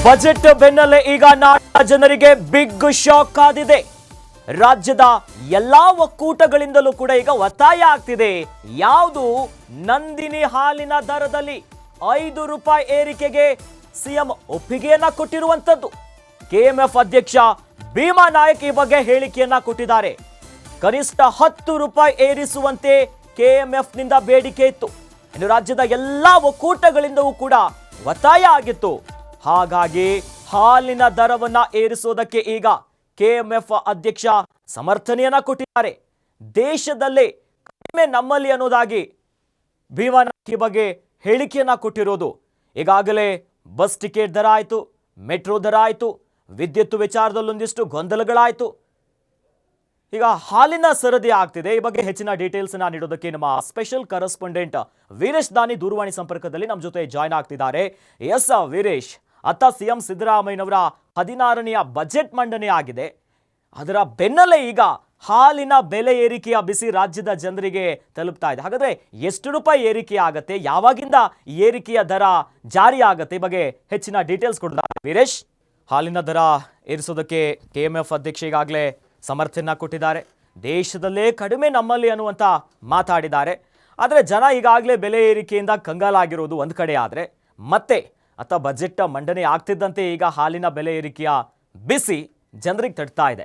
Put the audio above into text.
Budget ಬೆನ್ನಲ್ಲೇ ಈಗ ನಾಡಿನ ಜನರಿಗೆ ಬಿಗ್ ಶಾಕ್ ಆದಿದೆ. ರಾಜ್ಯದ ಎಲ್ಲಾ ಒಕ್ಕೂಟಗಳಿಂದಲೂ ಕೂಡ ಈಗ ಒತ್ತಾಯ ಆಗ್ತಿದೆ. ಯಾವುದು ನಂದಿನಿ ಹಾಲಿನ ದರದಲ್ಲಿ 5 ರೂಪಾಯಿ ಏರಿಕೆಗೆ ಸಿಎಂ ಒಪ್ಪಿಗೆಯನ್ನ ಕೊಟ್ಟಿರುವಂತದ್ದು. ಕೆಎಂಎಫ್ ಅಧ್ಯಕ್ಷ ಭೀಮಾ ನಾಯಕ್ ಈ ಬಗ್ಗೆ ಹೇಳಿಕೆಯನ್ನ ಕೊಟ್ಟಿದ್ದಾರೆ. ಕನಿಷ್ಠ 10 ರೂಪಾಯಿ ಏರಿಸುವಂತೆ ಕೆಎಂಎಫ್ ನಿಂದ ಬೇಡಿಕೆ ಇತ್ತು. ಇನ್ನು ರಾಜ್ಯದ ಎಲ್ಲಾ ಒಕ್ಕೂಟಗಳಿಂದಲೂ ಕೂಡ ಒತ್ತಾಯ ಆಗಿತ್ತು. ಹಾಗಾಗಿ ಹಾಲಿನ ದರವನ್ನ ಏರಿಸೋದಕ್ಕೆ ಈಗ ಕೆಎಂಎಫ್ ಅಧ್ಯಕ್ಷ ಸಮರ್ಥನೆಯನ್ನ ಕೊಟ್ಟಿದ್ದಾರೆ. ದೇಶದಲ್ಲೇ ಕಡಿಮೆ ನಮ್ಮಲ್ಲಿ ಅನ್ನೋದಾಗಿ ಭೀಮಾ ನಾಯಕ್ ಈ ಬಗ್ಗೆ ಹೇಳಿಕೆಯನ್ನ ಕೊಟ್ಟಿರೋದು. ಈಗಾಗಲೇ ಬಸ್ ಟಿಕೆಟ್ ದರ ಆಯಿತು, ಮೆಟ್ರೋ ದರ ಆಯಿತು, ವಿದ್ಯುತ್ ವಿಚಾರದಲ್ಲೊಂದಿಷ್ಟು ಗೊಂದಲಗಳಾಯಿತು. ಈಗ ಹಾಲಿನ ಸರದಿ ಆಗ್ತಿದೆ. ಈ ಬಗ್ಗೆ ಹೆಚ್ಚಿನ ಡೀಟೇಲ್ಸ್ ನೀಡೋದಕ್ಕೆ ನಮ್ಮ ಸ್ಪೆಷಲ್ ಕರೆಸ್ಪಾಂಡೆಂಟ್ ವೀರೇಶ್ ದಾನಿ ದೂರವಾಣಿ ಸಂಪರ್ಕದಲ್ಲಿ ನಮ್ಮ ಜೊತೆ ಜಾಯ್ನ್ ಆಗ್ತಿದ್ದಾರೆ. ಎಸ್ ವೀರೇಶ್, ಅತ್ತ ಸಿಎಂ ಸಿದ್ದರಾಮಯ್ಯನವರ 16ನೆಯ ಬಜೆಟ್ ಮಂಡನೆ ಆಗಿದೆ. ಅದರ ಬೆನ್ನಲ್ಲೇ ಈಗ ಹಾಲಿನ ಬೆಲೆ ಏರಿಕೆಯ ಬಿಸಿ ರಾಜ್ಯದ ಜನರಿಗೆ ತಲುಪ್ತಾ ಇದೆ. ಹಾಗಾದ್ರೆ ಎಷ್ಟು ರೂಪಾಯಿ ಏರಿಕೆ ಆಗತ್ತೆ, ಯಾವಾಗಿಂದ ಏರಿಕೆಯ ದರ ಜಾರಿ ಆಗತ್ತೆ, ಈ ಬಗ್ಗೆ ಹೆಚ್ಚಿನ ಡೀಟೇಲ್ಸ್ ಕೊಡ್ತಾರೆ ವೀರೇಶ್. ಹಾಲಿನ ದರ ಏರಿಸೋದಕ್ಕೆ ಕೆಎಂಎಫ್ ಅಧ್ಯಕ್ಷ ಈಗಾಗಲೇ ಸಮರ್ಥನೆ ಕೊಟ್ಟಿದ್ದಾರೆ. ದೇಶದಲ್ಲೇ ಕಡಿಮೆ ನಮ್ಮಲ್ಲಿ ಅನ್ನುವಂಥ ಮಾತಾಡಿದ್ದಾರೆ. ಆದರೆ ಜನ ಈಗಾಗಲೇ ಬೆಲೆ ಏರಿಕೆಯಿಂದ ಕಂಗಾಲಾಗಿರೋದು ಒಂದು ಕಡೆ. ಆದರೆ ಮತ್ತೆ ಬಜೆಟ್ ಮಂಡನೆ ಆಗ್ತಿದ್ದಂತೆ ಈಗ ಹಾಲಿನ ಬೆಲೆ ಏರಿಕೆಯ ಬಿಸಿ ಜನರಿಗೆ ತಡ್ತಾ ಇದೆ.